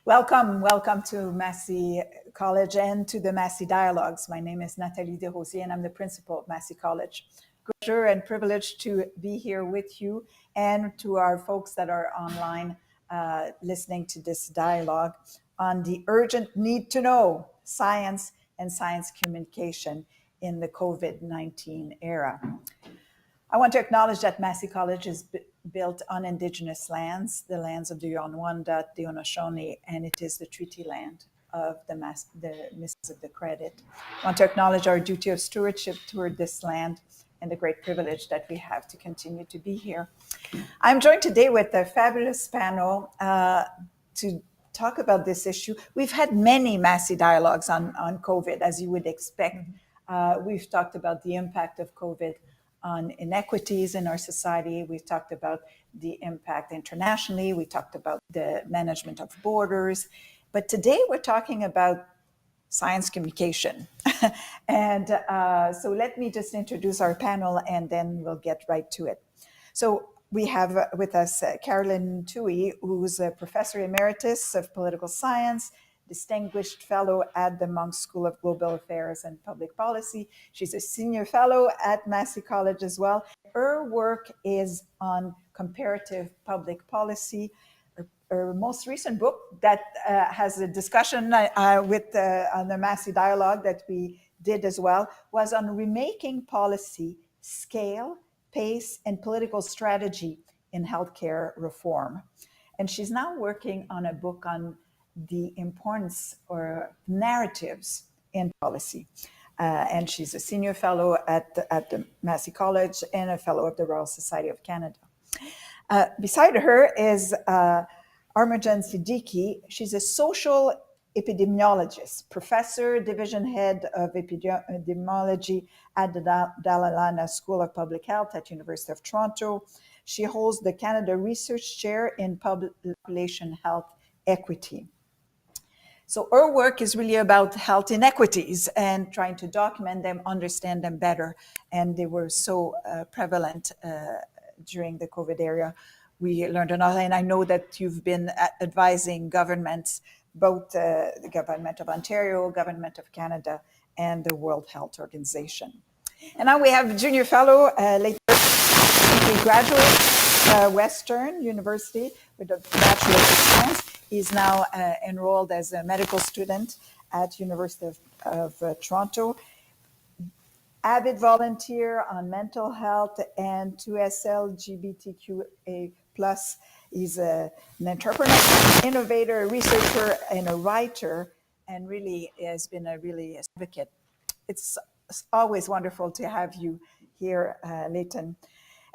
Welcome to Massey College and to the Massey Dialogues. My name is Nathalie Desrosiers and I'm the principal of Massey College. Pleasure and privilege to be here with you and to our folks that are online listening to this dialogue on the urgent need to know science and science communication in the COVID-19 era. I want to acknowledge that Massey College is built on Indigenous lands, the lands of the Yonwanda, the Onoshoni, and it is the treaty land of the Misses of the Credit. I want to acknowledge our duty of stewardship toward this land and the great privilege that we have to continue to be here. I'm joined today with a fabulous panel to talk about this issue. We've had many Massey dialogues on COVID, as you would expect. We've talked about the impact of COVID on inequities in our society. We've talked about the impact internationally. We talked about the management of borders. But today we're talking about science communication. And so let me just introduce our panel and then we'll get right to it. So we have with us Carolyn Tuohy, who's a professor emeritus of political science, distinguished fellow at the Monk School of Global Affairs and Public Policy. She's a senior fellow at Massey College as well. Her work is on comparative public policy. Her most recent book that has a discussion on the Massey Dialogue that we did as well was on remaking policy, scale, pace, and political strategy in healthcare reform. And she's now working on a book on the importance or narratives in policy. And she's a senior fellow at the Massey College and a fellow of the Royal Society of Canada. Beside her is Arjumand Siddiqui. She's a social epidemiologist, professor, division head of epidemiology at the Dalai Lama School of Public Health at University of Toronto. She holds the Canada Research Chair in Population Health Equity. So her work is really about health inequities and trying to document them, understand them better. And they were so prevalent during the COVID era. We learned another, and I know that you've been advising governments, both the Government of Ontario, Government of Canada, and the World Health Organization. And now we have junior fellow, Leighton, graduate, Western University with a Bachelor of Science. He's now enrolled as a medical student at University of Toronto. Avid volunteer on mental health and 2SL LGBTQA+. He's an entrepreneur, innovator, a researcher, and a writer, and really has been a really advocate. It's always wonderful to have you here, Leighton.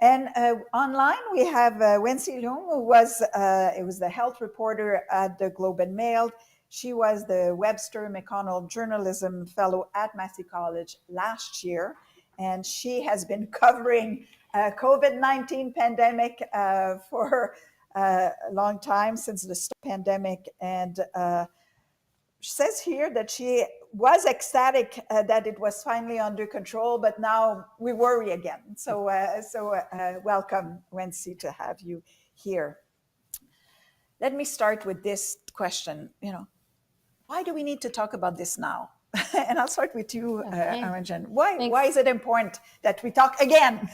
And online we have Wency Leung, who was the health reporter at the Globe and Mail. She was the Webster McConnell Journalism Fellow at Massey College last year, and she has been covering COVID-19 pandemic for a long time, since the pandemic. And she says here that she was ecstatic that it was finally under control, but now we worry again. So welcome, Wency, to have you here. Let me start with this question. Why do we need to talk about this now? And I'll start with you, Arjumand. Why is it important that we talk again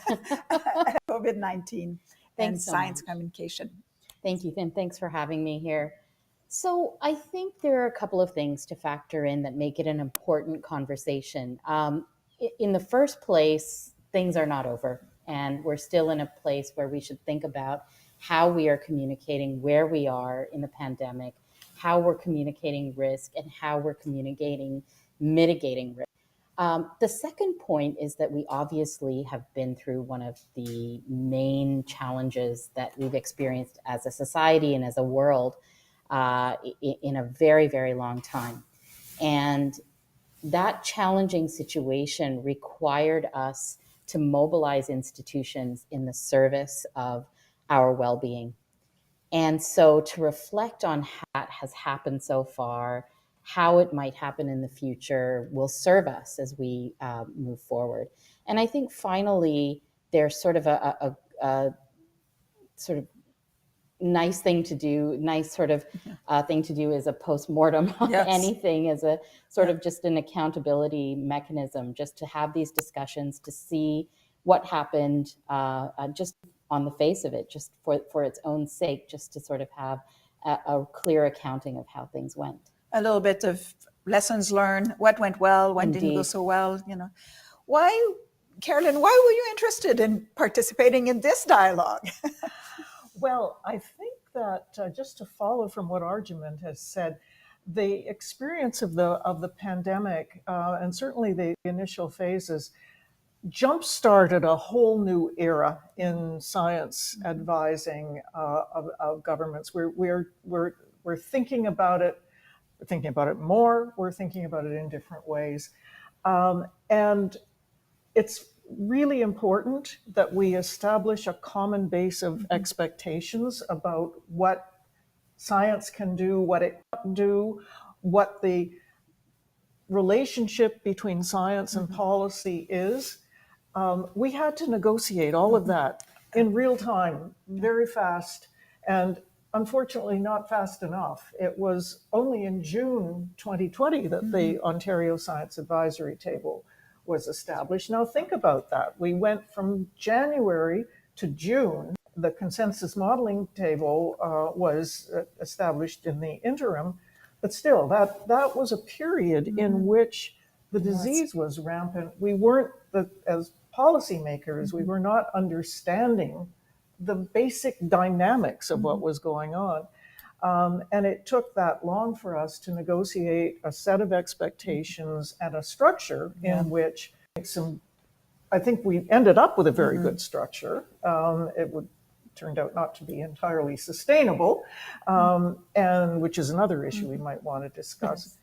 COVID-19 and science communication? Thank you, and thanks for having me here. So I think there are a couple of things to factor in that make it an important conversation. In the first place, things are not over, and we're still in a place where we should think about how we are communicating, where we are in the pandemic, how we're communicating risk, and how we're communicating mitigating risk. The second point is that we obviously have been through one of the main challenges that we've experienced as a society and as a world in a very, very long time. And that challenging situation required us to mobilize institutions in the service of our well-being. And so to reflect on how that has happened so far, how it might happen in the future will serve us as we move forward. And I think finally, there's sort of a sort of nice thing to do, nice sort of thing to do as a postmortem on Yes. anything, as a sort of just an accountability mechanism, just to have these discussions, to see what happened, just on the face of it, just for its own sake, just to sort of have a clear accounting of how things went. A little bit of lessons learned, what went well, what didn't go Indeed. so well, you know. Why, Carolyn, why were you interested in participating in this dialogue? Well, I think that just to follow from what Arjumand has said, the experience of the pandemic and certainly the initial phases jump-started a whole new era in science advising of governments. We're thinking about it. We're thinking about it more. We're thinking about it in different ways, and it's really important that we establish a common base of expectations about what science can do, what it can do, what the relationship between science and policy is. We had to negotiate all of that in real time, very fast, and unfortunately not fast enough. It was only in June 2020 that the Ontario Science Advisory Table was established. Now think about that. We went from January to June. The consensus modeling table was established in the interim, but still, that was a period in which the disease was rampant. We weren't, as policymakers, we were not understanding the basic dynamics of what was going on. And it took that long for us to negotiate a set of expectations and a structure in which I think we ended up with a very good structure. It turned out not to be entirely sustainable, and which is another issue we might want to discuss.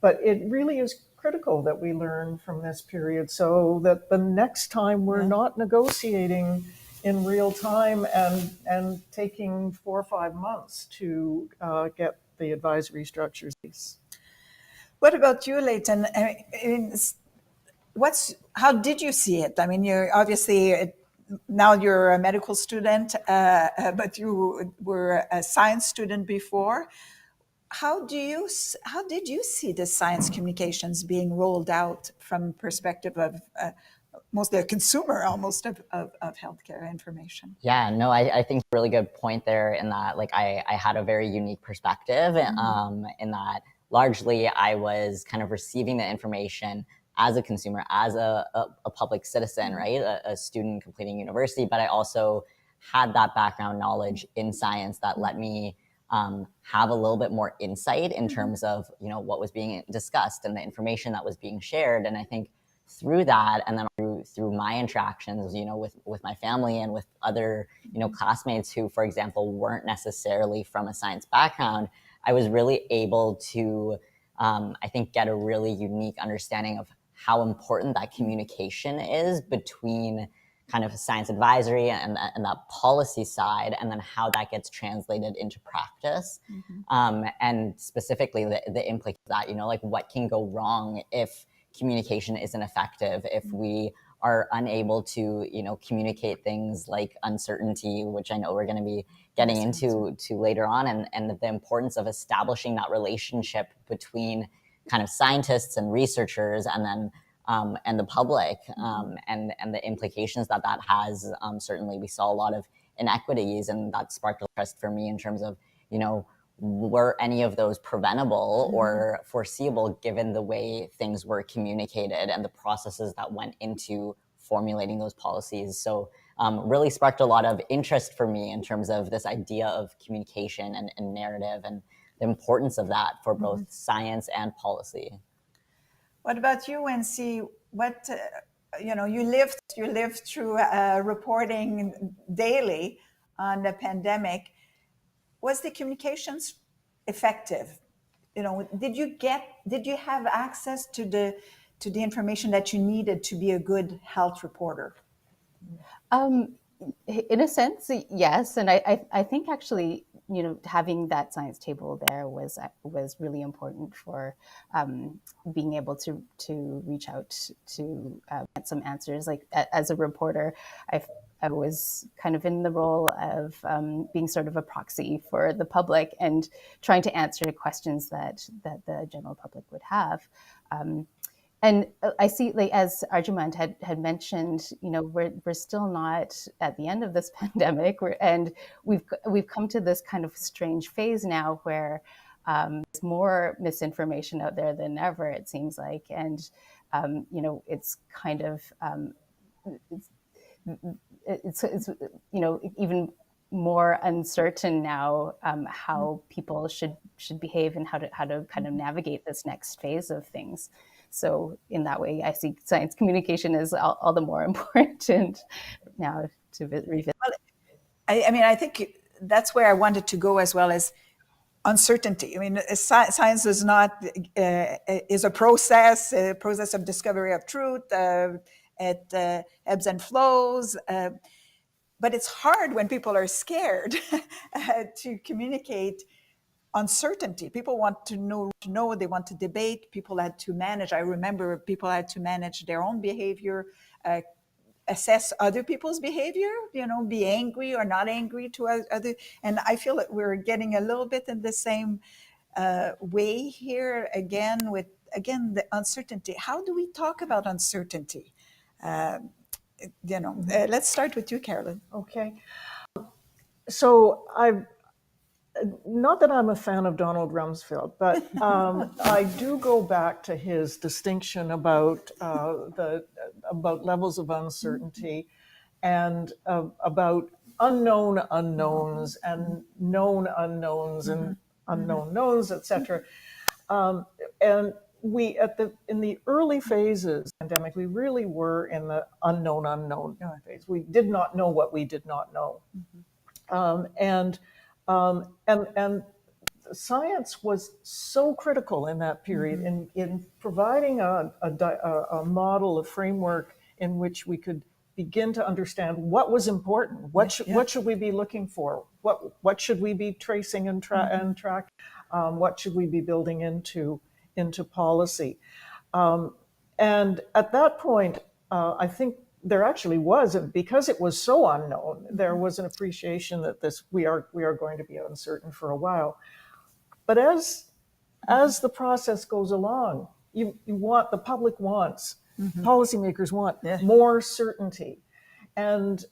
But it really is critical that we learn from this period so that the next time we're not negotiating in real time and taking 4 or 5 months to get the advisory structures. What about you, Leighton? I mean, how did you see it? I mean, you're obviously now you're a medical student, but you were a science student before. How did you see the science communications being rolled out from perspective of mostly a consumer almost of healthcare information? Yeah, no, I think a really good point there in that, like, I had a very unique perspective in that largely I was kind of receiving the information as a consumer, as a public citizen, right? A student completing university, but I also had that background knowledge in science that let me have a little bit more insight in terms of, you know, what was being discussed and the information that was being shared. And I think through that, and then through my interactions, you know, with my family and with other, you know, classmates who, for example, weren't necessarily from a science background, I was really able to, I think, get a really unique understanding of how important that communication is between kind of science advisory and that policy side, and then how that gets translated into practice. And specifically the implications of that, you know, like what can go wrong if communication isn't effective, if we are unable to, you know, communicate things like uncertainty, which I know we're going to be getting into later on, and the importance of establishing that relationship between kind of scientists and researchers and then and the public, and the implications that has. Certainly we saw a lot of inequities, and that sparked interest for me in terms of, you know, were any of those preventable or foreseeable given the way things were communicated and the processes that went into formulating those policies. So really sparked a lot of interest for me in terms of this idea of communication and narrative and the importance of that for both science and policy. What about you, Wency? What, you know, you lived through reporting daily on the pandemic. Was the communications effective? You know, did you have access to the information that you needed to be a good health reporter? In a sense, yes. And I think actually, you know, having that science table there was really important for being able to reach out to get some answers. Like as a reporter, I was kind of in the role of being sort of a proxy for the public and trying to answer questions that the general public would have. And I see, like, as Arjumand had mentioned, we're still not at the end of this pandemic, and we've come to this kind of strange phase now where there's more misinformation out there than ever, it seems like, and it's kind of it's even more uncertain now how people should behave and how to kind of navigate this next phase of things. So in that way, I see science communication is all the more important now to revisit. Well, I mean, I think that's where I wanted to go as well as uncertainty. I mean, science is not is a process of discovery of truth. It ebbs and flows. But it's hard when people are scared to communicate uncertainty. People want to know, they want to debate. People had to manage. I remember people had to manage their own behavior, assess other people's behavior, be angry or not angry to other. And I feel that we're getting a little bit in the same way here again with, the uncertainty. How do we talk about uncertainty? Let's start with you, Carolyn. Okay. So not that I'm a fan of Donald Rumsfeld, but I do go back to his distinction about about levels of uncertainty and about unknown unknowns and known unknowns and unknown knowns, etc. And we in the early phases of the pandemic, we really were in the unknown phase. We did not know what we did not know, and science was so critical in that period in providing a model, a framework in which we could begin to understand what was important, what should we be looking for, what should we be tracing and track, what should we be building into policy. And at that point, I think there actually was, because it was so unknown, there was an appreciation that we are going to be uncertain for a while. But as the process goes along, the public wants, policymakers want more certainty, and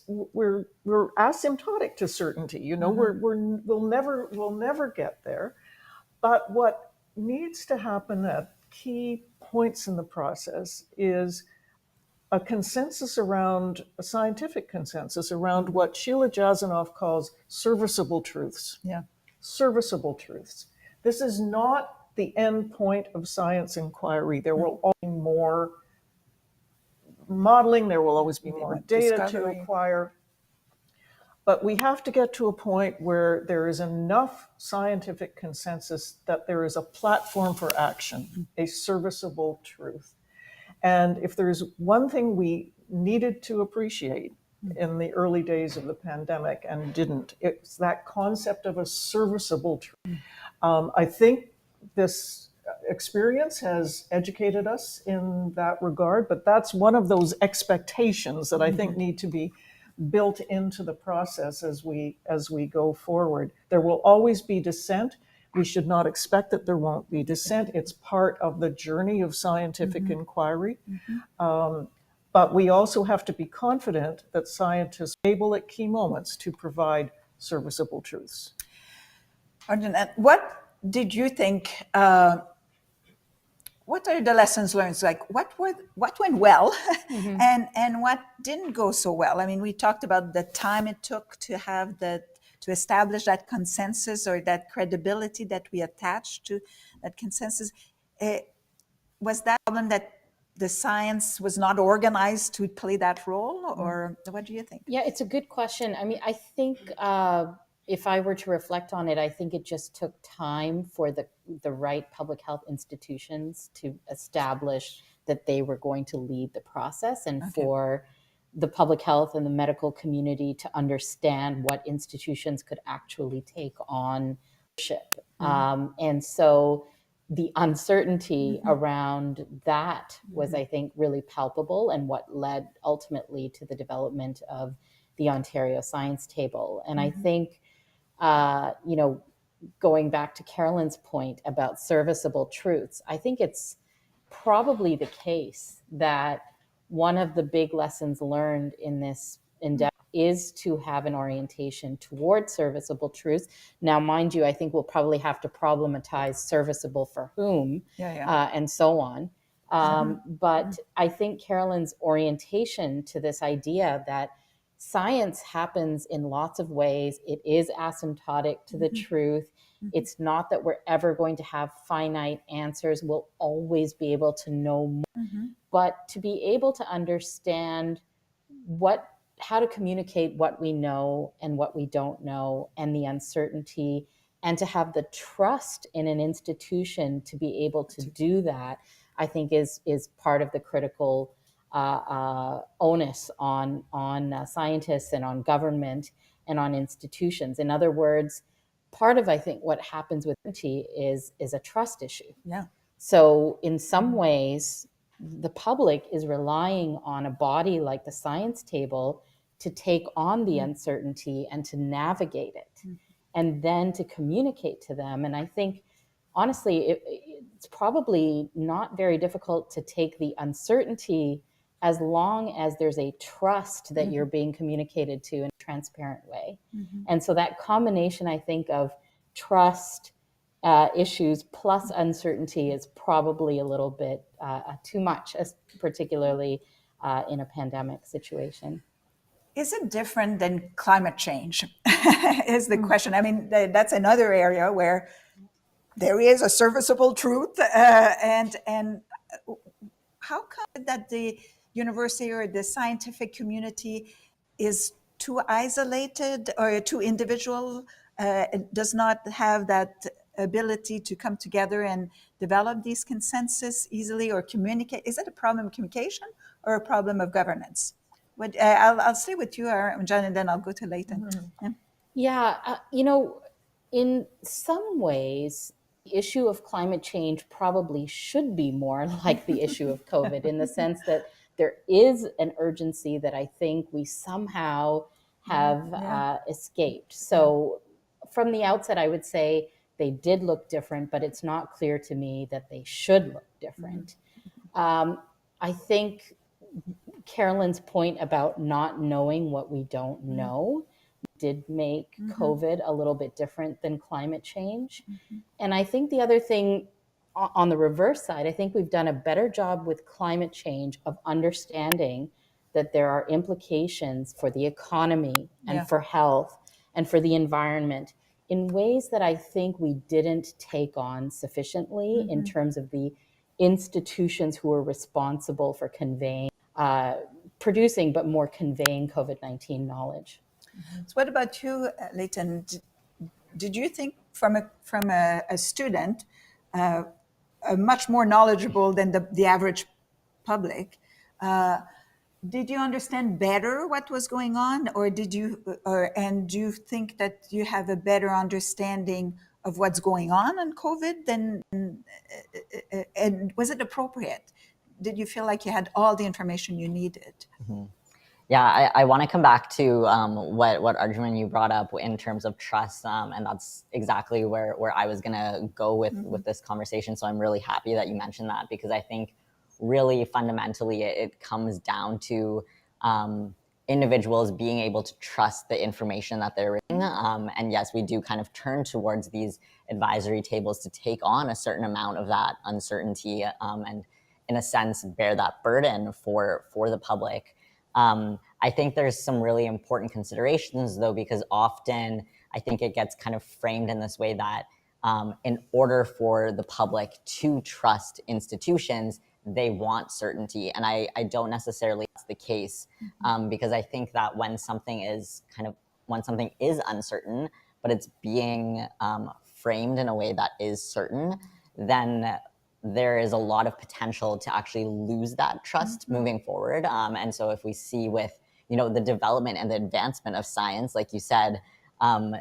we're asymptotic to certainty. We'll never get there. But what needs to happen at key points in the process is a scientific consensus around what Sheila Jasanoff calls serviceable truths. Yeah. Serviceable truths. This is not the end point of science inquiry. There will always be more modeling, there will always be more data to acquire. But we have to get to a point where there is enough scientific consensus that there is a platform for action, a serviceable truth. And if there's one thing we needed to appreciate in the early days of the pandemic and didn't, it's that concept of a serviceable truth. I think this experience has educated us in that regard, but that's one of those expectations that I think need to be built into the process as we go forward. There will always be dissent. We should not expect that there won't be dissent. It's part of the journey of scientific inquiry. But we also have to be confident that scientists are able at key moments to provide serviceable truths. Arjumand, what did you think? What are the lessons learned? Like what went well, and what didn't go so well? I mean, we talked about the time it took to establish that consensus or that credibility that we attached to that consensus. Was that problem that the science was not organized to play that role, or what do you think? Yeah, it's a good question. I mean, I think if I were to reflect on it, I think it just took time for the right public health institutions to establish that they were going to lead the process, and for the public health and the medical community to understand what institutions could actually take on leadership. And so the uncertainty around that was, I think, really palpable, and what led ultimately to the development of the Ontario Science Table. And I think, going back to Carolyn's point about serviceable truths, I think it's probably the case that one of the big lessons learned in this endeavor is to have an orientation toward serviceable truths. Now, mind you, I think we'll probably have to problematize serviceable for whom, and so on. But I think Carolyn's orientation to this idea that science happens in lots of ways, it is asymptotic to the truth. It's not that we're ever going to have finite answers. We'll always be able to know more. But to be able to understand how to communicate what we know and what we don't know, and the uncertainty, and to have the trust in an institution to be able to do that, I think is part of the critical onus on scientists and on government and on institutions. In other words, part of, I think, what happens with uncertainty is a trust issue. Yeah. So in some ways, the public is relying on a body like the Science Table to take on the uncertainty and to navigate it, and then to communicate to them. And I think, honestly, it's probably not very difficult to take the uncertainty as long as there's a trust that you're being communicated to in a transparent way. And so that combination, I think, of trust issues plus uncertainty is probably a little bit too much, particularly in a pandemic situation. Is it different than climate change? Is the question. I mean, that's another area where there is a serviceable truth, and how come that the university or the scientific community is too isolated or too individual, does not have that ability to come together and develop these consensus easily or communicate? Is it a problem of communication or a problem of governance? I'll stay with you, Arjumand, and then I'll go to Leighton. In some ways, the issue of climate change probably should be more like the issue of COVID, in the sense that there is an urgency that I think we somehow have escaped. So from the outset, I would say they did look different, but it's not clear to me that they should look different. I think Carolyn's point about not knowing what we don't know did make COVID a little bit different than climate change. And I think the other thing, on the reverse side, I think we've done a better job with climate change of understanding that there are implications for the economy and for health and for the environment in ways that I think we didn't take on sufficiently in terms of the institutions who are responsible for conveying, producing, but more conveying COVID-19 knowledge. So what about you, Leighton? Did you think from a student, much more knowledgeable than the average public, did you understand better what was going on, or do you think that you have a better understanding of what's going on COVID and was it appropriate? Did you feel like you had all the information you needed? Yeah, I want to come back to what Arjumand, you brought up in terms of trust, and that's exactly where I was going to go with this conversation. So I'm really happy that you mentioned that, because I think really fundamentally it comes down to individuals being able to trust the information that they're reading. And yes, we do kind of turn towards these advisory tables to take on a certain amount of that uncertainty and in a sense bear that burden for the public. I think there's some really important considerations, though, because often I think it gets kind of framed in this way that in order for the public to trust institutions, they want certainty. And I don't necessarily that's the case, because I think that when something is uncertain, but it's being framed in a way that is certain, then there is a lot of potential to actually lose that trust moving forward. And so if we see with, the development and the advancement of science, like you said,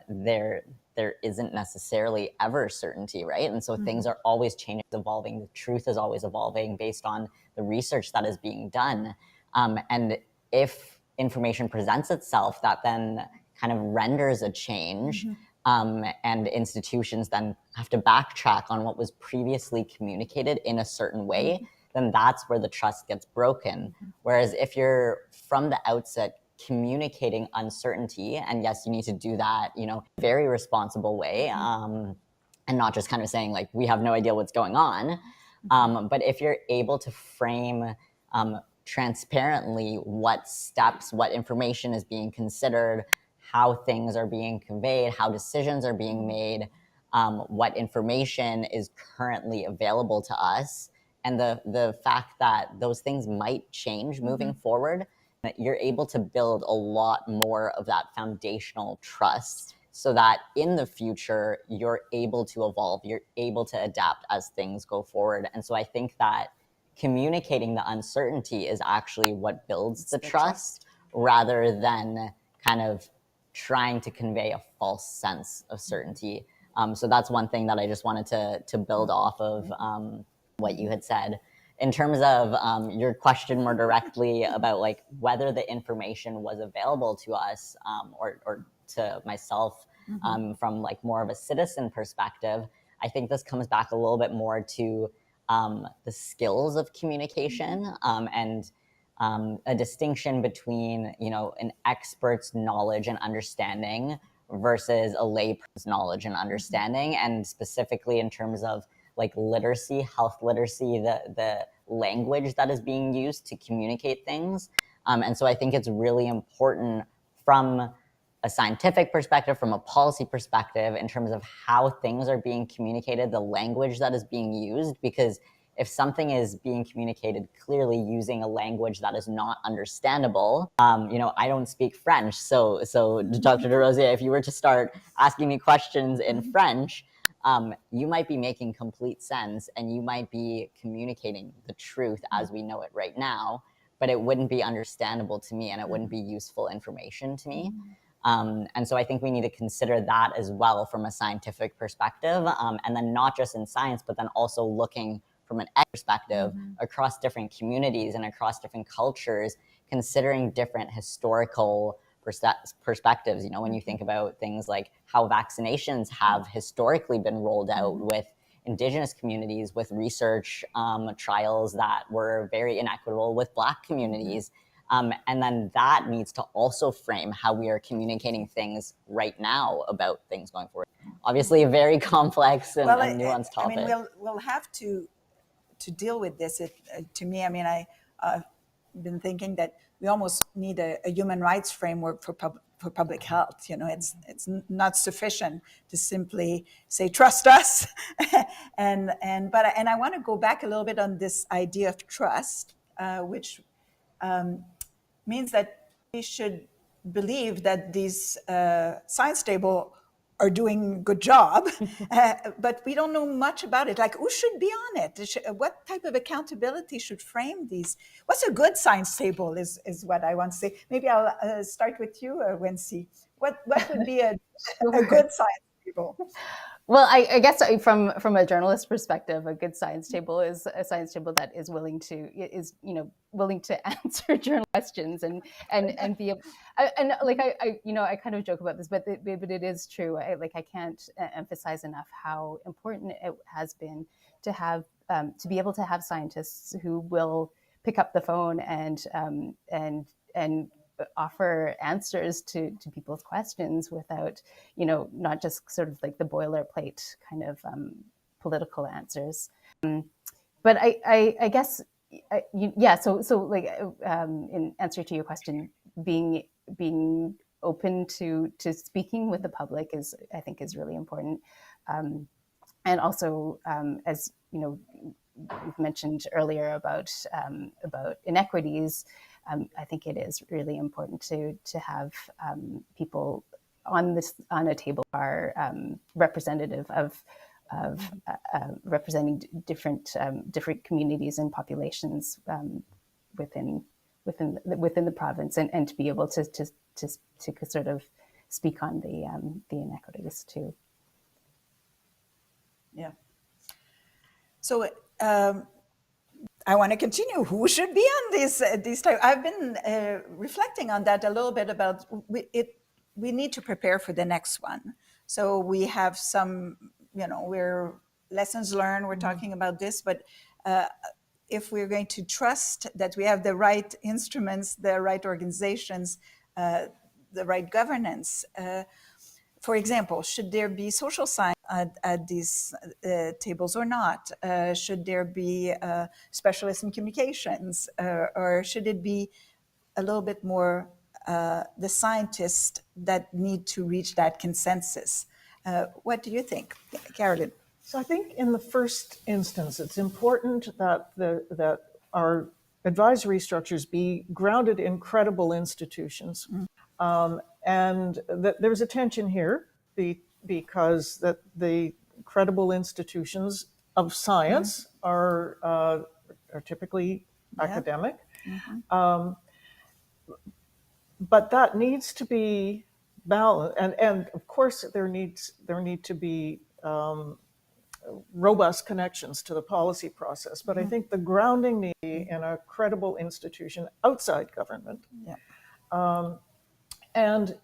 there there isn't necessarily ever certainty, right? And so things are always changing, evolving. The truth is always evolving based on the research that is being done. And if information presents itself that then kind of renders a change, and institutions then have to backtrack on what was previously communicated in a certain way, then that's where the trust gets broken. Whereas if you're from the outset communicating uncertainty, and yes, you need to do that, very responsible way, and not just kind of saying like, we have no idea what's going on. But if you're able to frame transparently what steps, what information is being considered, how things are being conveyed, how decisions are being made, what information is currently available to us, and the fact that those things might change moving forward, that you're able to build a lot more of that foundational trust so that in the future, you're able to evolve, you're able to adapt as things go forward. And so I think that communicating the uncertainty is actually what builds the trust rather than kind of trying to convey a false sense of certainty. So that's one thing that I just wanted to build off of what you had said. In terms of your question more directly about like whether the information was available to us or to myself from like more of a citizen perspective, I think this comes back a little bit more to the skills of communication and a distinction between, an expert's knowledge and understanding versus a layperson's knowledge and understanding, and specifically in terms of like literacy, health literacy, the language that is being used to communicate things. And so I think it's really important from a scientific perspective, from a policy perspective, in terms of how things are being communicated, the language that is being used, because if something is being communicated clearly using a language that is not understandable, I don't speak French. So Dr. DeRosier, if you were to start asking me questions in French, you might be making complete sense and you might be communicating the truth as we know it right now, but it wouldn't be understandable to me and it wouldn't be useful information to me. And so I think we need to consider that as well from a scientific perspective, and then not just in science, but then also looking from an perspective across different communities and across different cultures, considering different historical perspectives. When you think about things like how vaccinations have historically been rolled out with Indigenous communities, with research trials that were very inequitable with Black communities. And then that needs to also frame how we are communicating things right now about things going forward. Obviously, a very complex and nuanced topic. I mean, we'll have to deal with this. To me, I've been thinking that we almost need a human rights framework for public health. It's not sufficient to simply say trust us, and I want to go back a little bit on this idea of trust, which means that we should believe that these science tables are doing a good job, but we don't know much about it. Like, who should be on it? What type of accountability should frame these? What's a good science table is what I want to say. Maybe I'll start with you, Wency. What would be a good science table? Well, I guess from a journalist perspective, a good science table is a science table that is willing to answer journal questions and be and like I kind of joke about this, but it is true. I can't emphasize enough how important it has been to have to be able to have scientists who will pick up the phone and offer answers to people's questions without, not just sort of like the boilerplate kind of political answers. But I guess, yeah. So like in answer to your question, being open to speaking with the public I think is really important, and also as we've mentioned earlier about inequities. I think it is really important to have people on a table are representative of representing different communities and populations within the province, and to be able to sort of speak on the inequities too. Yeah. So I want to continue. Who should be on these type? I've been reflecting on that a little bit about we need to prepare for the next one. So we have some, we're lessons learned. We're talking about this, but if we're going to trust that we have the right instruments, the right organizations, the right governance. For example, should there be social science at these tables or not? Should there be specialists in communications? Or should it be a little bit more the scientists that need to reach that consensus? What do you think, Carolyn? So I think in the first instance, it's important that our advisory structures be grounded in credible institutions. And that there's a tension here because that the credible institutions of science are typically academic. But that needs to be balanced. And of course, there need to be robust connections to the policy process. But I think the grounding need in a credible institution outside government. But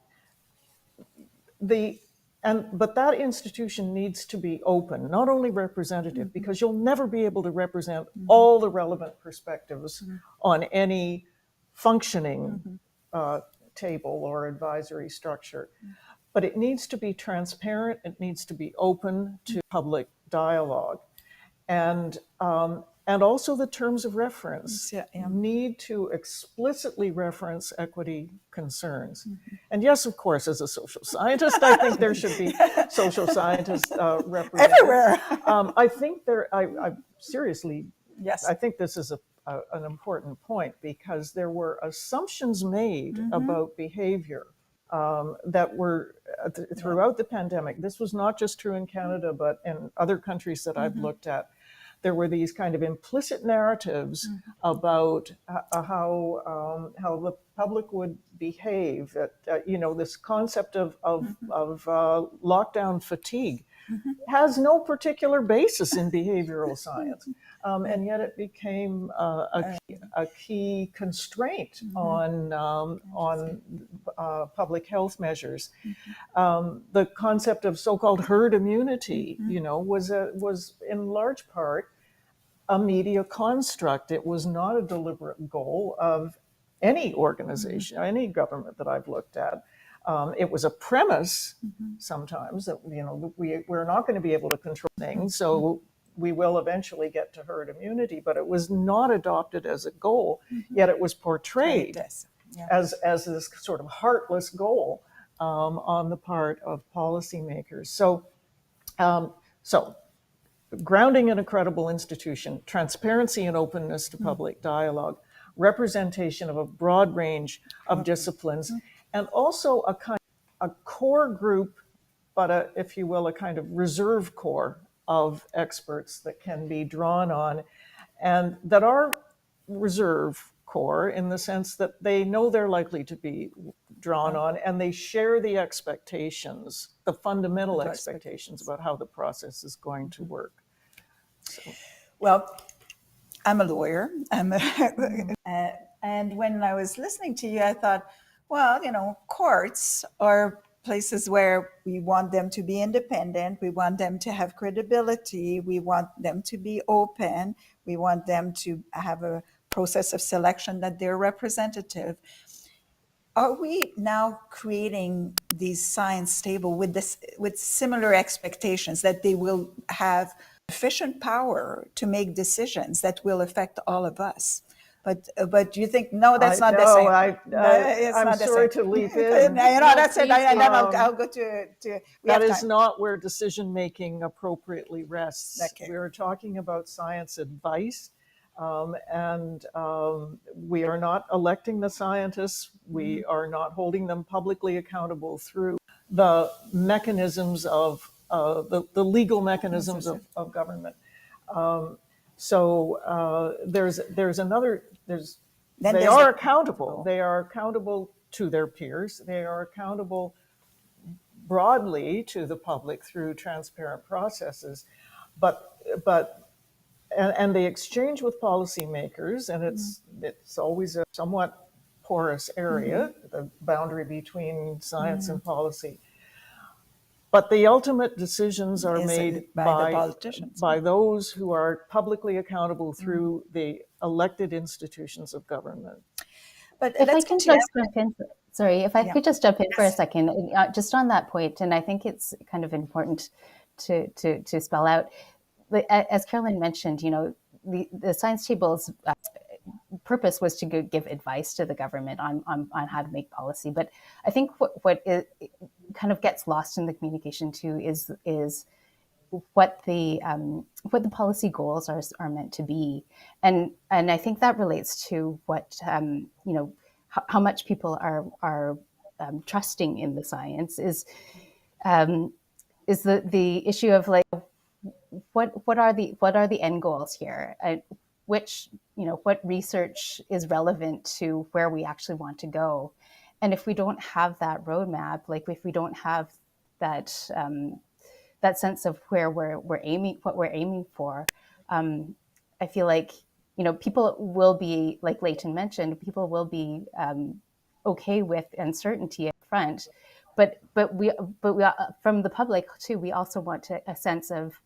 that institution needs to be open, not only representative, because you'll never be able to represent all the relevant perspectives on any functioning table or advisory structure. But it needs to be transparent. It needs to be open to public dialogue, and also the terms of reference need to explicitly reference equity concerns. And yes, of course, as a social scientist, I think there should be social scientists represented everywhere. I think I seriously, yes, I think this is an important point, because there were assumptions made about behavior that were throughout the pandemic. This was not just true in Canada, but in other countries that I've looked at. There were these kind of implicit narratives about how the public would behave. This concept of lockdown fatigue has no particular basis in behavioral science, and yet it became a key constraint on public health measures. The concept of so-called herd immunity, was in large part a media construct. It was not a deliberate goal of any organization, any government that I've looked at. It was a premise sometimes that we're not going to be able to control things, so we will eventually get to herd immunity. But it was not adopted as a goal, yet it was portrayed as this sort of heartless goal on the part of policymakers. So grounding in a credible institution, transparency and openness to public dialogue, representation of a broad range of disciplines, and also a core group, but if you will, a kind of reserve corps of experts that can be drawn on, and that are reserve corps in the sense that they know they're likely to be drawn on, and they share the expectations, the fundamental expectations about how the process is going to work. So. Well, I'm a lawyer. And when I was listening to you, I thought, well, courts are places where we want them to be independent. We want them to have credibility. We want them to be open. We want them to have a process of selection that they're representative. Are we now creating these science table with similar expectations that they will have sufficient power to make decisions that will affect all of us? But you think, no, that's not the same. I'm sorry to leap in. That's it. And then I'll go to that is not where decision-making appropriately rests. Okay. We're talking about science advice, and we are not electing the scientists. We are not holding them publicly accountable through the mechanisms of the legal mechanisms of government. They are accountable. They are accountable to their peers. They are accountable broadly to the public through transparent processes. but and they exchange with policymakers, and it's always a somewhat porous area, the boundary between science and policy. But the ultimate decisions are made by the politicians, by those who are publicly accountable through the elected institutions of government. But If I let's can continue. just jump in, sorry, if I could just jump in for a second, just on that point, and I think it's kind of important to spell out, as Carolyn mentioned, the science table's purpose was to give advice to the government on how to make policy. But I think what it kind of gets lost in the communication too is what the policy goals are meant to be, and I think that relates to what how much people are trusting in the science is the issue of like what are the end goals here, which what research is relevant to where we actually want to go, and if we don't have that roadmap, like if we don't have that that sense of where we're aiming, what we're aiming for, I feel like people will be, like Leighton mentioned, people will be okay with uncertainty up front, but we from the public too, we also want a sense of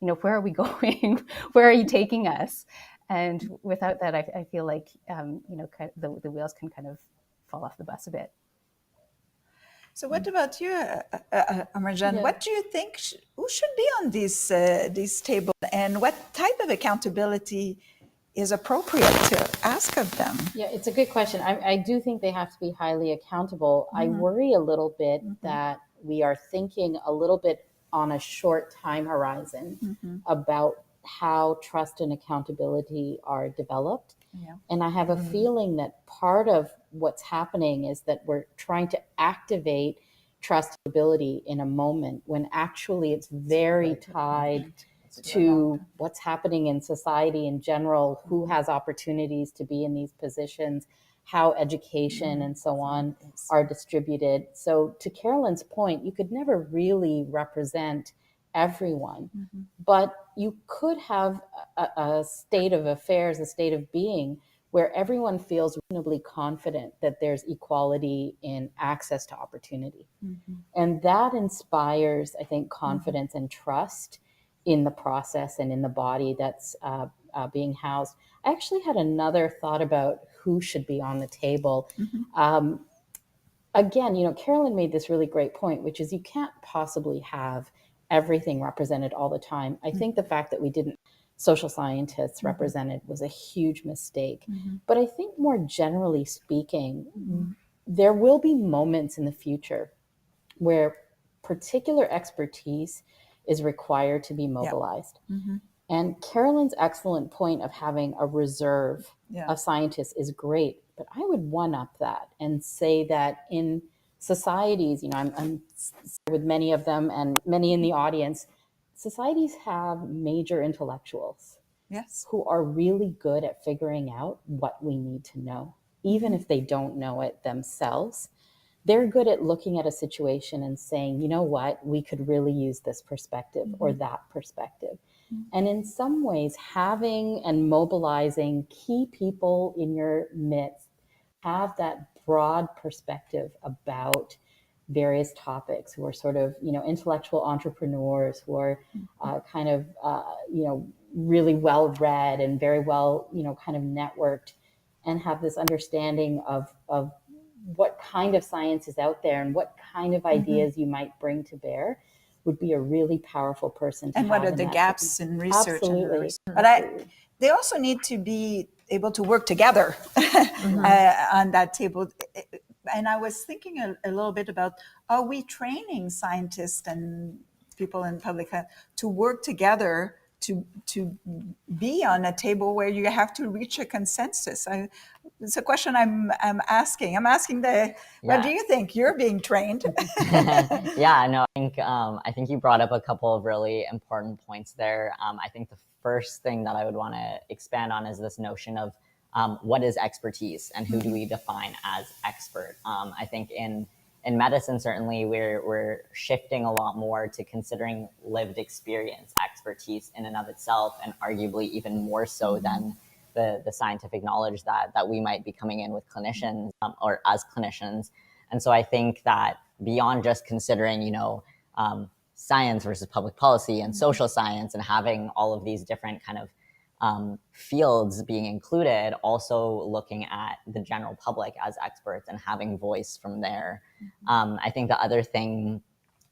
where are we going, where are you taking us, and without that, I feel like the wheels can kind of fall off the bus a bit. So what about you, Arjumand? Yeah. What do you think, who should be on these tables, and what type of accountability is appropriate to ask of them? Yeah, it's a good question. I do think they have to be highly accountable. I worry a little bit that we are thinking a little bit on a short time horizon about how trust and accountability are developed. Yeah. And I have a feeling that part of what's happening is that we're trying to activate trustability in a moment when actually it's very tied to what's happening in society in general, who has opportunities to be in these positions, how education and so on are distributed. So to Carolyn's point, you could never really represent everyone, but you could have a state of affairs, a state of being where everyone feels reasonably confident that there's equality in access to opportunity. And that inspires, I think, confidence and trust in the process and in the body that's being housed. I actually had another thought about who should be on the table. Again, Carolyn made this really great point, which is you can't possibly have everything represented all the time. I think the fact that we didn't social scientists represented was a huge mistake. But I think more generally speaking, there will be moments in the future where particular expertise is required to be mobilized. And Carolyn's excellent point of having a reserve of scientists is great, but I would one-up that and say that in societies, I'm with many of them and many in the audience, societies have major intellectuals who are really good at figuring out what we need to know, even if they don't know it themselves. They're good at looking at a situation and saying, you know what, we could really use this perspective or that perspective. And in some ways, having and mobilizing key people in your midst have that broad perspective about various topics, who are sort of, intellectual entrepreneurs, who are kind of, really well read and very well, kind of networked, and have this understanding of what kind of science is out there and what kind of ideas you might bring to bear, would be a really powerful person to and have. what are the gaps in research? Absolutely. But they also need to be able to work together on that table. And I was thinking a little bit about, are we training scientists and people in public health to work together to be on a table where you have to reach a consensus? It's a question I'm asking. I'm asking what do you think? You're being trained. Yeah, no, I think you brought up a couple of really important points there. I think the first thing that I would want to expand on is this notion of what is expertise and who do we define as expert? I think in in medicine, certainly we're shifting a lot more to considering lived experience, expertise in and of itself, and arguably even more so than the scientific knowledge that we might be coming in with clinicians or as clinicians. And so I think that beyond just considering, science versus public policy and social science and having all of these different kind of fields being included, also looking at the general public as experts and having voice from there. I think the other thing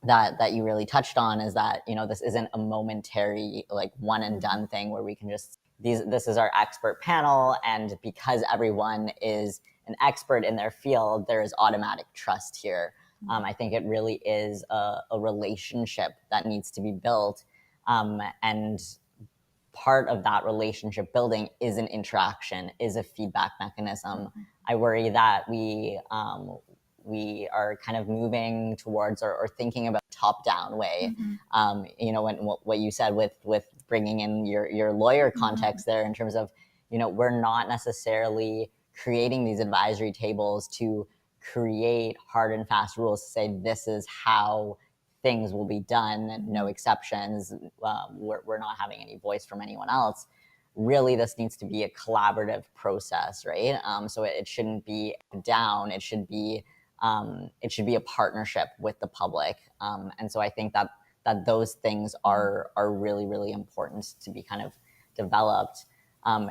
that you really touched on is that, this isn't a momentary, like, one and done thing where we can just, this is our expert panel, and because everyone is an expert in their field, there is automatic trust here. I think it really is a relationship that needs to be built, and part of that relationship building is an interaction, is a feedback mechanism. I worry that we are kind of moving towards or thinking about top-down way. When what you said with bringing in your lawyer context there, in terms of, we're not necessarily creating these advisory tables to create hard and fast rules to say this is how things will be done, no exceptions. We're not having any voice from anyone else. Really, this needs to be a collaborative process, right? So it shouldn't be down. It should be a partnership with the public. And so I think that those things are really, really important to be kind of developed.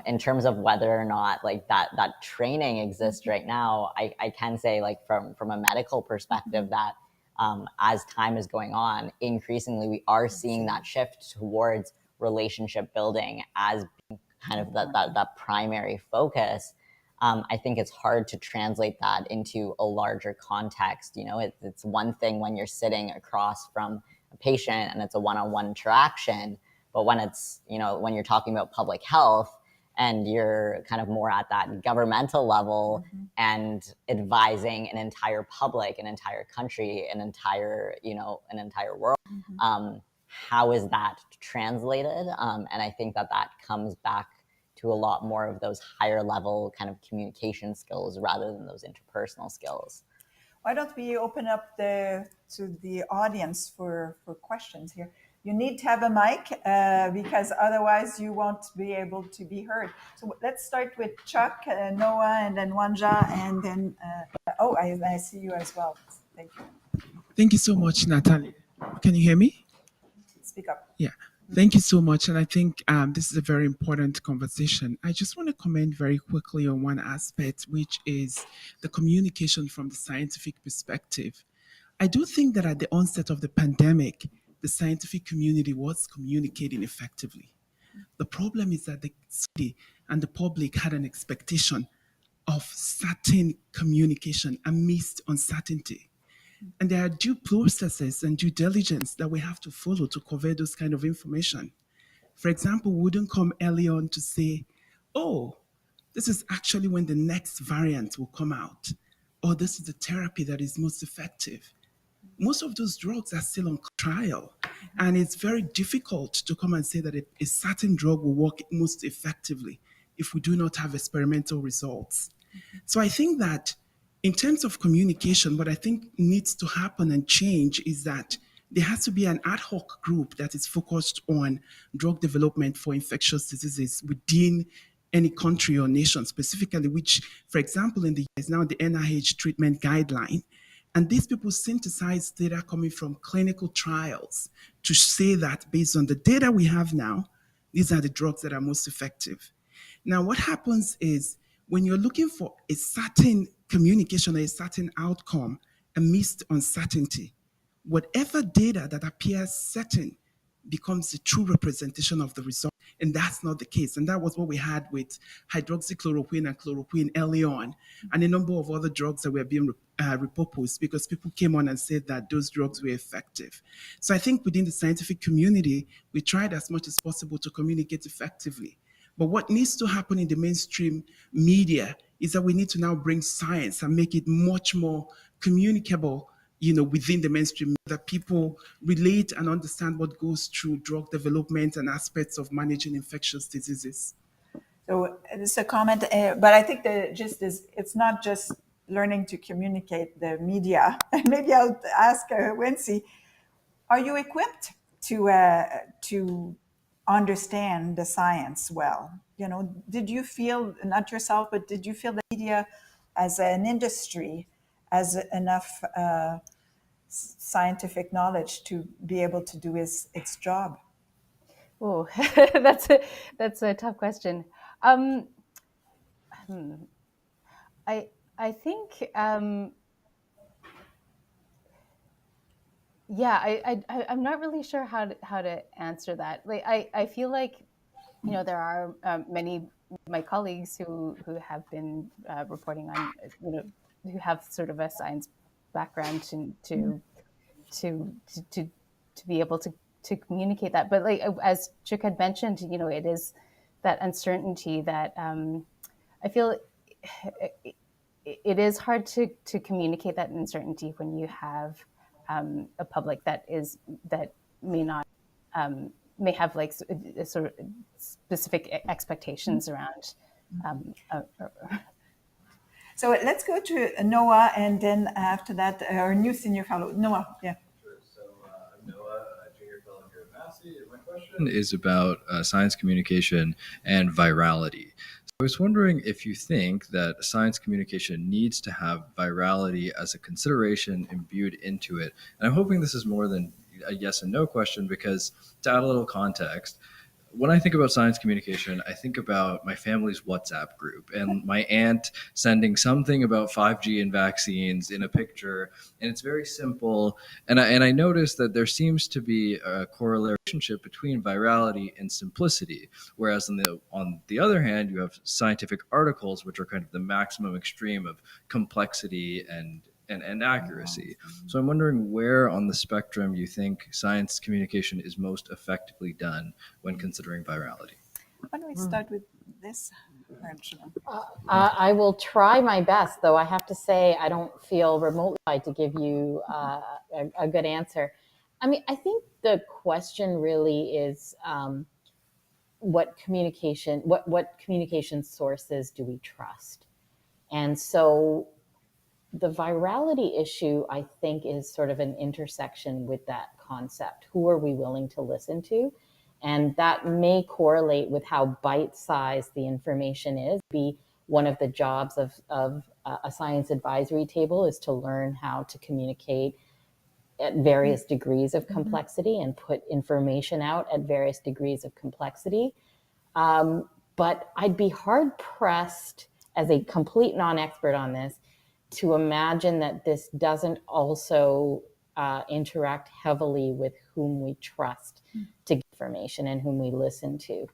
In terms of whether or not like that training exists right now, I can say, like, from a medical perspective, that as time is going on, increasingly we are seeing that shift towards relationship building as being kind of that primary focus. I think it's hard to translate that into a larger context. It's one thing when you're sitting across from a patient and it's a one-on-one interaction, but when it's, when you're talking about public health and you're kind of more at that governmental level and advising an entire public, an entire country, an entire world, how is that translated? And I think that comes back to a lot more of those higher level kind of communication skills rather than those interpersonal skills. Why don't we open up to the audience for questions here? You need to have a mic because otherwise you won't be able to be heard. So let's start with Chuck, Noah, and then Wanja, and then, I see you as well. Thank you. Thank you so much, Natalie. Can you hear me? Speak up. Yeah. Thank you so much. And I think this is a very important conversation. I just want to comment very quickly on one aspect, which is the communication from the scientific perspective. I do think that at the onset of the pandemic, the scientific community was communicating effectively. The problem is that the city and the public had an expectation of certain communication amidst uncertainty. And there are due processes and due diligence that we have to follow to convey those kind of information. For example, we wouldn't come early on to say, oh, this is actually when the next variant will come out, or this is the therapy that is most effective. Most of those drugs are still on trial, and it's very difficult to come and say that a certain drug will work most effectively if we do not have experimental results. So I think that in terms of communication, what I think needs to happen and change is that there has to be an ad hoc group that is focused on drug development for infectious diseases within any country or nation specifically, which, for example, in the US now the NIH treatment guideline. And these people synthesize data coming from clinical trials to say that based on the data we have now, these are the drugs that are most effective. Now, what happens is when you're looking for a certain communication or a certain outcome amidst uncertainty, whatever data that appears certain becomes the true representation of the result. And that's not the case. And that was what we had with hydroxychloroquine and chloroquine early on, and a number of other drugs that were being repurposed because people came on and said that those drugs were effective. So I think within the scientific community, we tried as much as possible to communicate effectively. But what needs to happen in the mainstream media is that we need to now bring science and make it much more communicable, within the mainstream, that people relate and understand what goes through drug development and aspects of managing infectious diseases. So this is a comment, but I think the gist is it's not just learning to communicate the media. And maybe I'll ask Wency, are you equipped to understand the science well? You know, did you feel, not yourself, but did you feel the media as an industry has enough scientific knowledge to be able to do its job? Oh, that's a tough question. I think yeah, I'm not really sure how to answer that. Like I feel like, you know, there are many of my colleagues who have been reporting on, you know, who have sort of a science background to be able to communicate that. But like as Chick had mentioned, you know, it is that uncertainty that I feel it is hard to communicate that uncertainty when you have a public that may not may have like sort of specific expectations around. So let's go to Noah, and then after that, our new senior fellow, Noah. Yeah. Sure. So I'm Noah, a junior fellow here at Massey. My question is about science communication and virality. So I was wondering if you think that science communication needs to have virality as a consideration imbued into it. And I'm hoping this is more than a yes and no question, because to add a little context, when I think about science communication, I think about my family's WhatsApp group and my aunt sending something about 5G and vaccines in a picture, and it's very simple. And I noticed that there seems to be a correlationship between virality and simplicity, whereas on the other hand, you have scientific articles, which are kind of the maximum extreme of complexity and accuracy. So I'm wondering where on the spectrum you think science communication is most effectively done when considering virality. Why don't we start with this, Arjumand? I will try my best, though I have to say I don't feel remotely qualified to give you a good answer. I mean, I think the question really is what communication sources do we trust? And so the virality issue, I think, is sort of an intersection with that concept. Who are we willing to listen to? And that may correlate with how bite-sized the information is. Be one of the jobs of a science advisory table is to learn how to communicate at various degrees of complexity and put information out at various degrees of complexity. But I'd be hard-pressed, as a complete non-expert on this, to imagine that this doesn't also interact heavily with whom we trust to get information and whom we listen to.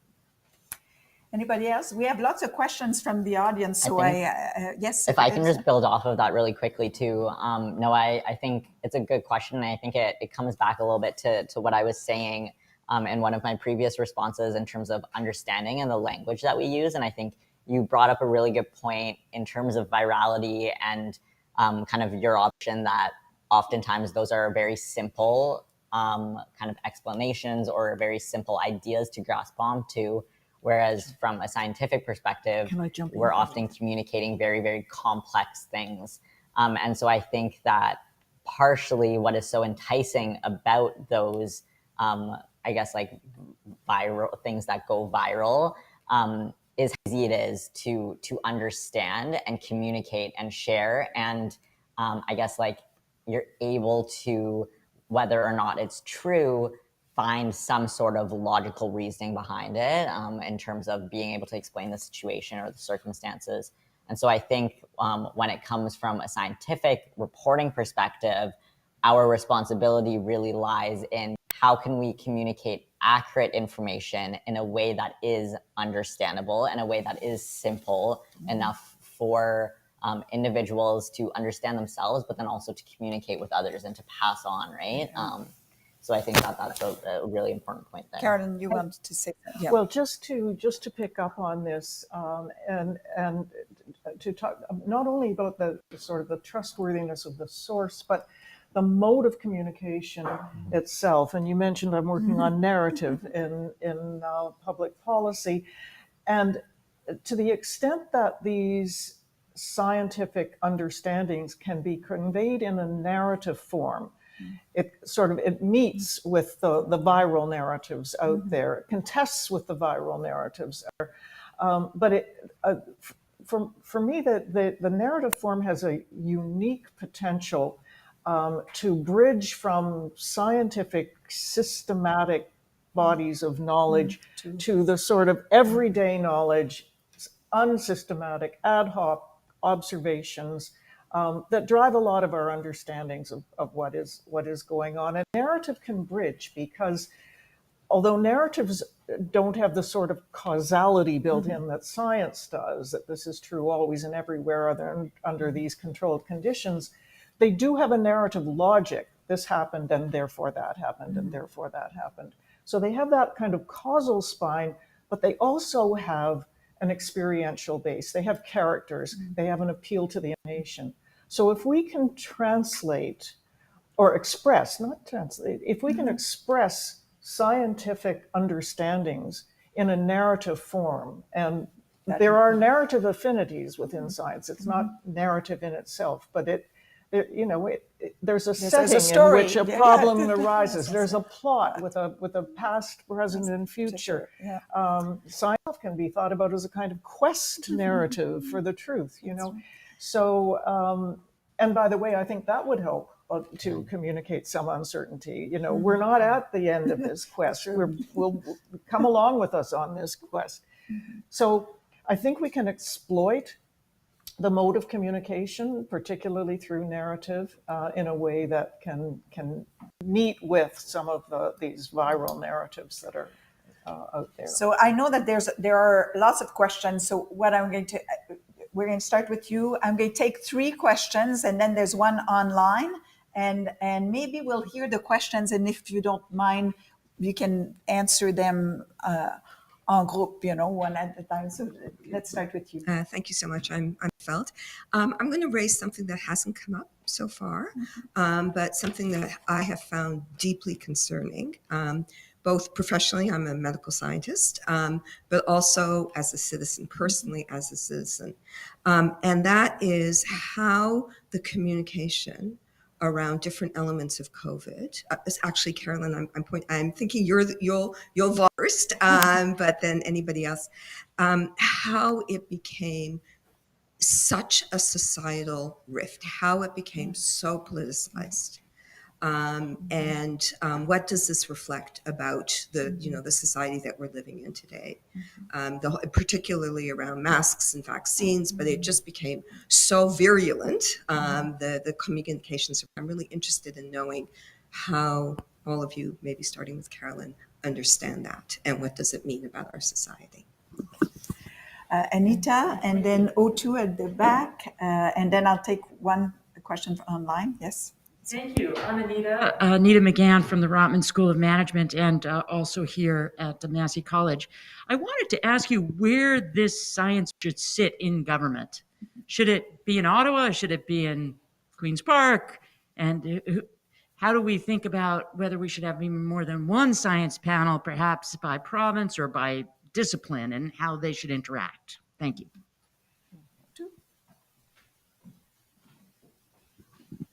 Anybody else? We have lots of questions from the audience. So yes. If I can just build off of that really quickly too. No, I think it's a good question. And I think it comes back a little bit to what I was saying in one of my previous responses in terms of understanding and the language that we use. And I think you brought up a really good point in terms of virality and kind of your option that oftentimes those are very simple kind of explanations or very simple ideas to grasp onto. Whereas from a scientific perspective, we're often communicating very, very complex things. And so I think that partially what is so enticing about those, I guess, like viral things that go viral is how easy it is to understand and communicate and share. And I guess like you're able to, whether or not it's true, find some sort of logical reasoning behind it in terms of being able to explain the situation or the circumstances. And so I think when it comes from a scientific reporting perspective, our responsibility really lies in how can we communicate accurate information in a way that is understandable, in a way that is simple enough for individuals to understand themselves, but then also to communicate with others and to pass on, right? So I think that's a really important point there. Carolyn, you wanted to say that? Yeah. Well, just to pick up on this and to talk not only about the sort of the trustworthiness of the source, but the mode of communication itself. And you mentioned I'm working on narrative in public policy, and to the extent that these scientific understandings can be conveyed in a narrative form. It meets with the viral narratives out there, it contests with the viral narratives. For me, the narrative form has a unique potential to bridge from scientific, systematic bodies of knowledge to the sort of everyday knowledge, unsystematic, ad hoc observations that drive a lot of our understandings of what is going on. And narrative can bridge, because although narratives don't have the sort of causality built in that science does, that this is true always and everywhere under these controlled conditions, they do have a narrative logic. This happened, and therefore that happened, and therefore that happened. So they have that kind of causal spine, but they also have an experiential base. They have characters. They have an appeal to the nation. So if we can translate or express, not translate, if we can express scientific understandings in a narrative form, and there are narrative affinities within science. It's not narrative in itself, but there's a setting in which a problem arises. There's a plot with a past, present, and future. Science can be thought about as a kind of quest narrative for the truth. So, and by the way, I think that would help to communicate some uncertainty. We're not at the end of this quest. We'll come along with us on this quest. So I think we can exploit the mode of communication, particularly through narrative, in a way that can meet with some of these viral narratives that are out there. So I know that there are lots of questions. So what we're going to start with you. I'm going to take 3 questions, and then there's one online, and maybe we'll hear the questions, and if you don't mind, you can answer them en group, one at a time. So let's start with you. Thank you so much. I'm Felt. I'm going to raise something that hasn't come up so far, but something that I have found deeply concerning. Both professionally, I'm a medical scientist, but also as a citizen, personally as a citizen. And that is how the communication around different elements of COVID. Actually, Carolyn, I'm thinking you'll first, but then anybody else. How it became such a societal rift, how it became so politicized. And what does this reflect about the society that we're living in today? Particularly around masks and vaccines, but it just became so virulent, the communications. I'm really interested in knowing how all of you, maybe starting with Carolyn, understand that, and what does it mean about our society? Anita, and then O2 at the back, and then I'll take one question online. Yes. Thank you. I'm Anita McGann from the Rotman School of Management, and also here at the Massey College. I wanted to ask you where this science should sit in government. Should it be in Ottawa? Should it be in Queen's Park? And how do we think about whether we should have even more than one science panel, perhaps by province or by discipline, and how they should interact? Thank you.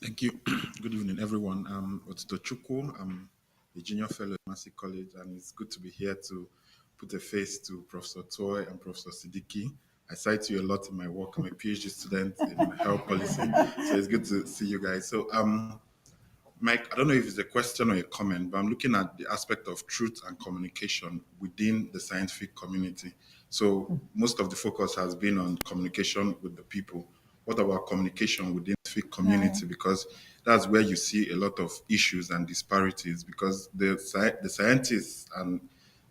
Thank you. Good evening, everyone. It's Tuohy. I'm a junior fellow at Massey College, and it's good to be here to put a face to Professor Tuohy and Professor Siddiqi. I cite you a lot in my work. I'm a PhD student in health policy, so it's good to see you guys. So, Mike, I don't know if it's a question or a comment, but I'm looking at the aspect of truth and communication within the scientific community. So most of the focus has been on communication with the people. What about communication within the scientific community? Because that's where you see a lot of issues and disparities, because the scientists and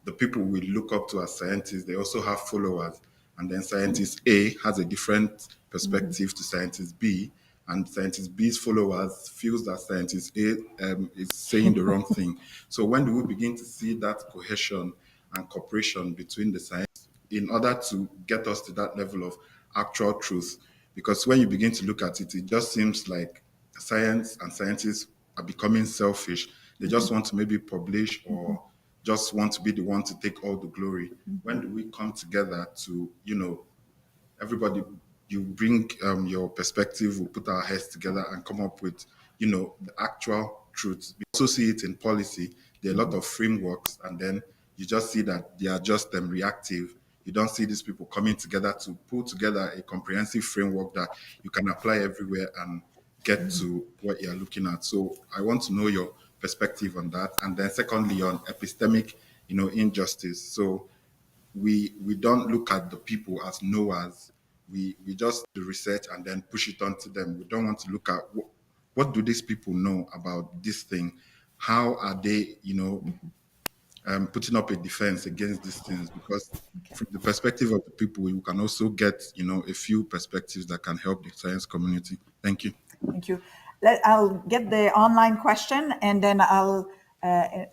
the people we look up to as scientists, they also have followers. And then scientist A has a different perspective to scientist B, and scientist B's followers feels that scientist A is saying the wrong thing. So when do we begin to see that cohesion and cooperation between the science in order to get us to that level of actual truth? Because when you begin to look at it, it just seems like science and scientists are becoming selfish. They just want to maybe publish or just want to be the one to take all the glory. When do we come together to, everybody you bring your perspective, we put our heads together and come up with, the actual truth. We also see it in policy. There are a lot of frameworks, and then you just see that they are just reactive. You don't see these people coming together to pull together a comprehensive framework that you can apply everywhere and get to what you're looking at. So I want to know your perspective on that. And then secondly, on epistemic, injustice. So we don't look at the people as knowers. We just do research and then push it onto them. We don't want to look at what do these people know about this thing? How are they, putting up a defense against these things? Because from the perspective of the people, you can also get, a few perspectives that can help the science community. Thank you. Thank you. I'll get the online question, and then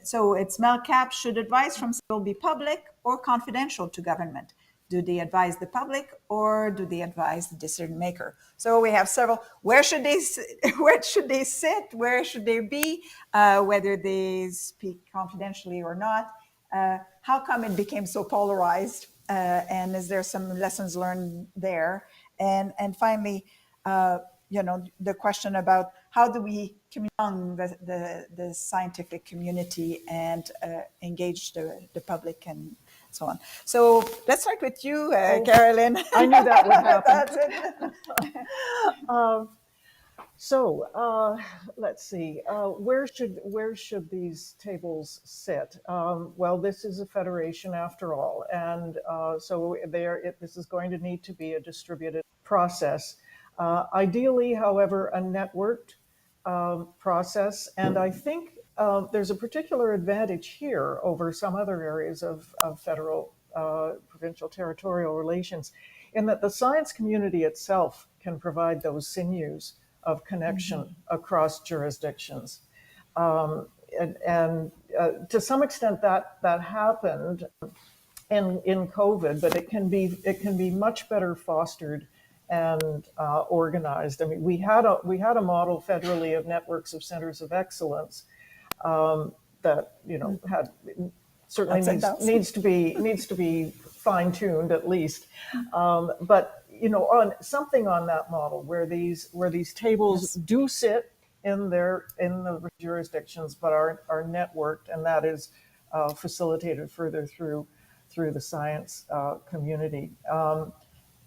so it's Melcap. Should advice from civil be public or confidential to government? Do they advise the public or do they advise the decision maker? So we have several. Where should they sit? Where should they be? Whether they speak confidentially or not? How come it became so polarized? And is there some lessons learned there? And finally, the question about how do we communicate the scientific community and engage the public and so on. So let's start with you, Carolyn. I knew that would happen. That's it. Let's see. Where should these tables sit? Well, this is a federation after all, and so this is going to need to be a distributed process. Ideally, however, a networked process, and I think there's a particular advantage here over some other areas of federal, provincial, territorial relations, in that the science community itself can provide those sinews of connection across jurisdictions. And to some extent that happened in COVID, but it can be much better fostered and organized. I mean, we had a model federally of networks of centers of excellence that had certainly needs to be fine-tuned at least, but on something on that model where these tables do sit in the jurisdictions but are networked, and that is facilitated further through the science community.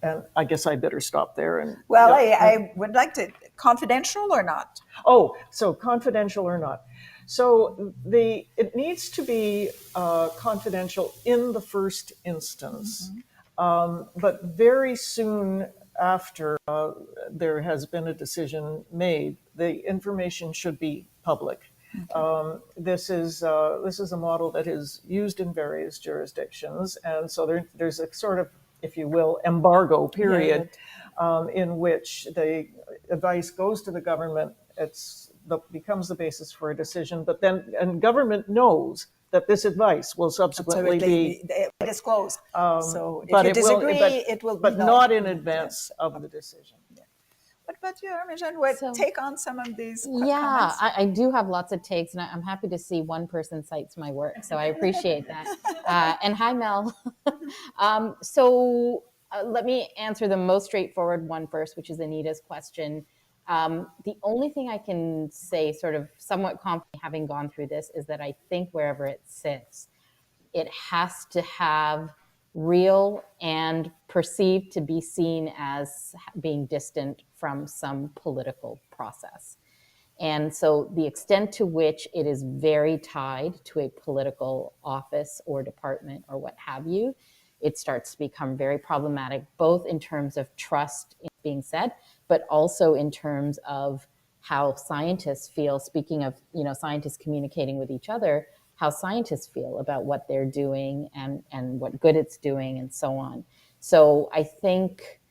And I guess I better stop there. And I would like to, confidential or not? Oh, so confidential or not. So it needs to be confidential in the first instance, but very soon after there has been a decision made, the information should be public. Okay. This is a model that is used in various jurisdictions, and so there's a sort of, if you will, embargo period in which the advice goes to the government. Becomes the basis for a decision, but then government knows that this advice will subsequently be disclosed. So if you disagree, it will be but not in advance of the decision. Yeah. What about you, Arjumand? Take on some of these comments? Yeah, I do have lots of takes, and I'm happy to see one person cites my work, so I appreciate that. And hi, Mel. Let me answer the most straightforward one first, which is Anita's question. The only thing I can say, sort of somewhat confidently having gone through this, is that I think wherever it sits, it has to have real and perceived to be seen as being distant from some political process. And so the extent to which it is very tied to a political office or department or what have you, it starts to become very problematic, both in terms of trust in being said, but also in terms of how scientists feel. Speaking of, scientists communicating with each other, how scientists feel about what they're doing and what good it's doing and so on. So I think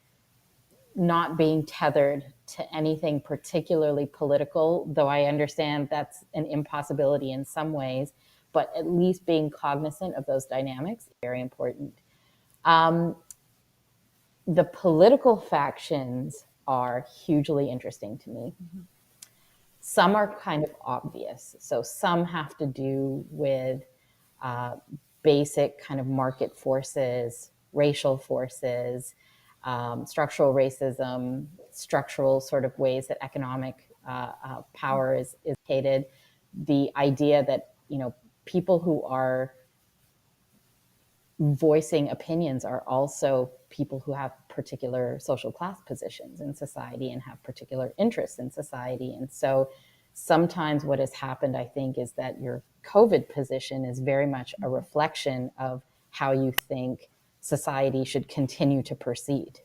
not being tethered to anything particularly political, though I understand that's an impossibility in some ways, but at least being cognizant of those dynamics is very important. The political factions are hugely interesting to me. Mm-hmm. Some are kind of obvious. So some have to do with basic kind of market forces, racial forces, structural racism, structural sort of ways that economic power is hated, the idea that, people who are voicing opinions are also people who have particular social class positions in society and have particular interests in society. And so sometimes what has happened, I think, is that your COVID position is very much a reflection of how you think society should continue to proceed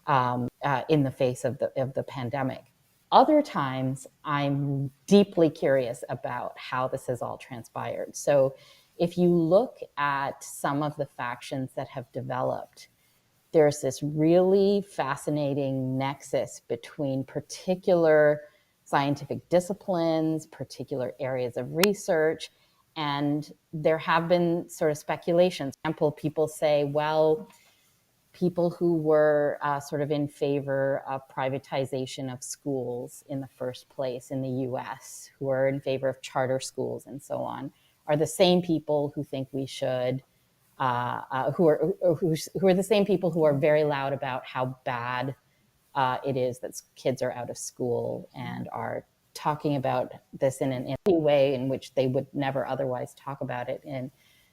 in the face of the pandemic. Other times, I'm deeply curious about how this has all transpired. So if you look at some of the factions that have developed, there's this really fascinating nexus between particular scientific disciplines, particular areas of research, and there have been sort of speculations. For example, people say, well, people who were sort of in favor of privatization of schools in the first place in the US, who are in favor of charter schools and so on, are the same people who think we should, who are the same people who are very loud about how bad it is that kids are out of school and are talking about this in an way in which they would never otherwise talk about it. And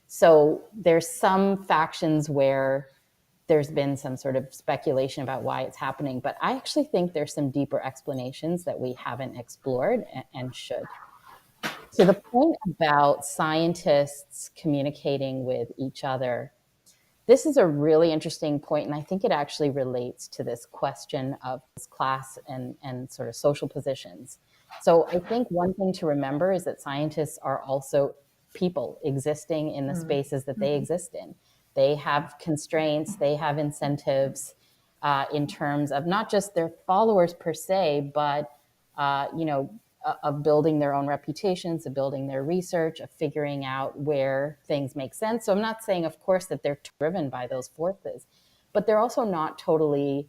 so there's some factions where there's been some sort of speculation about why it's happening, but I actually think there's some deeper explanations that we haven't explored and should. So the point about scientists communicating with each other, this is a really interesting point, and I think it actually relates to this question of class and sort of social positions. So I think one thing to remember is that scientists are also people existing in the spaces that they exist in. They have constraints, they have incentives in terms of not just their followers per se, but of building their own reputations, of building their research, of figuring out where things make sense. So I'm not saying, of course, that they're driven by those forces, but they're also not totally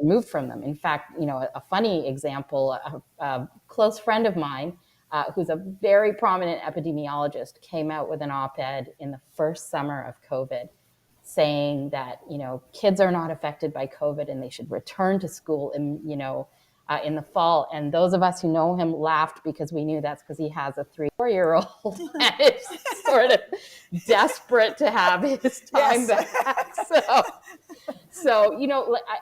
removed from them. In fact, a funny example, a close friend of mine, who's a very prominent epidemiologist, came out with an op-ed in the first summer of COVID saying that, kids are not affected by COVID and they should return to school in the fall. And those of us who know him laughed because we knew that's because he has a 3-4-year-old and is sort of desperate to have his time back. So,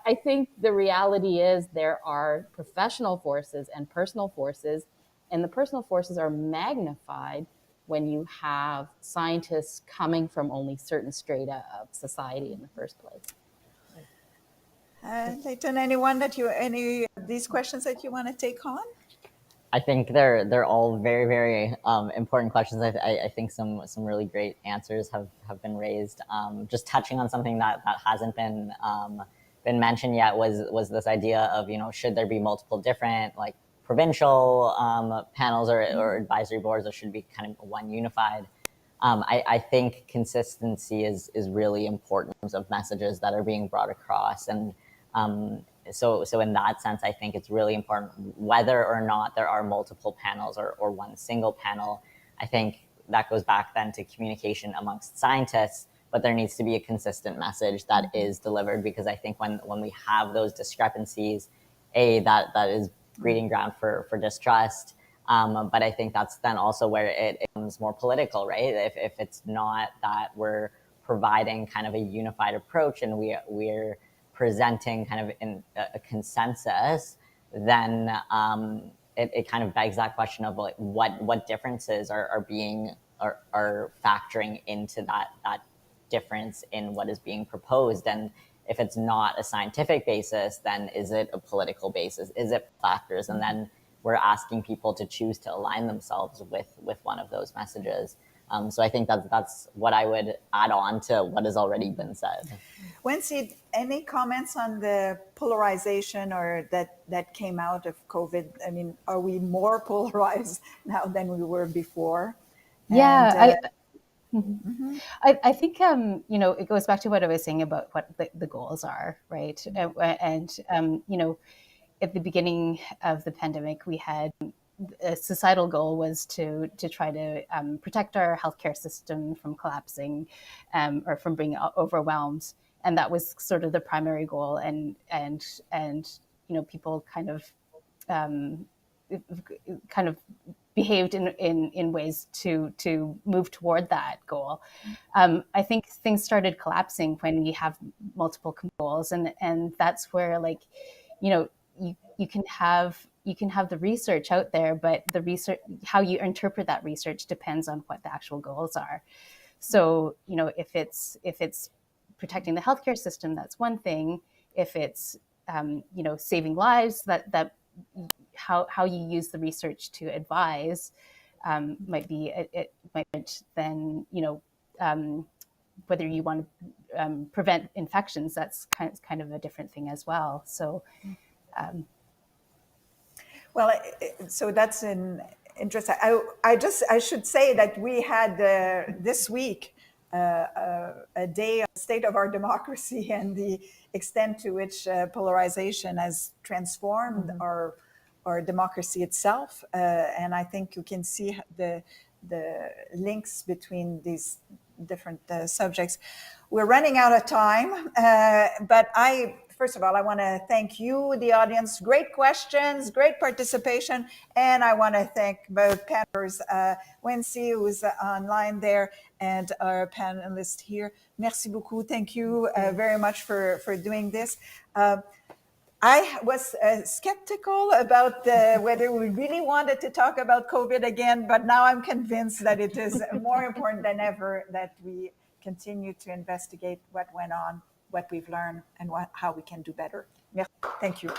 I think the reality is there are professional forces and personal forces, and the personal forces are magnified when you have scientists coming from only certain strata of society in the first place. Leighton, any of these questions that you want to take on? I think they're all very, very important questions. I think some really great answers have been raised. Just touching on something that hasn't been mentioned yet was this idea of, should there be multiple different like provincial panels or advisory boards, or should it be kind of one unified? I think consistency is really important in terms of messages that are being brought across. And so in that sense, I think it's really important whether or not there are multiple panels or one single panel. I think that goes back then to communication amongst scientists, but there needs to be a consistent message that is delivered, because I think when we have those discrepancies, that is breeding ground for distrust. But I think that's then also where it becomes more political, right? If it's not that we're providing kind of a unified approach and we're presenting kind of in a consensus, then it kind of begs that question of like what differences are factoring into that difference in what is being proposed. And if it's not a scientific basis, then is it a political basis? Is it factors? And then we're asking people to choose to align themselves with one of those messages. So I think that's what I would add on to what has already been said. Wency, any comments on the polarization or that came out of COVID? I mean, are we more polarized now than we were before? Yeah, I think it goes back to what I was saying about what the goals are, right? And at the beginning of the pandemic, we had a societal goal was to try to protect our healthcare system from collapsing or from being overwhelmed. that was sort of the primary goal. And people kind of behaved in ways to move toward that goal. I think things started collapsing when you have multiple goals, and that's where you can have the research out there, but the research, how you interpret that research, depends on what the actual goals are. So if it's protecting the healthcare system, that's one thing. If it's saving lives, that how you use the research to advise might be it might then whether you want to prevent infections, that's kind of a different thing as well. So well, so that's an interesting. I should say that we had this week a day on the state of our democracy and the extent to which polarization has transformed our democracy itself. And I think you can see the links between these different subjects. We're running out of time, but first of all, I want to thank you, the audience. Great questions, great participation. And I want to thank both panelists, Wency, who's online there, and our panelist here. Merci beaucoup. Thank you very much for doing this. I was skeptical about whether we really wanted to talk about COVID again, but now I'm convinced that it is more important than ever that we continue to investigate what went on, what we've learned, and how we can do better. Thank you.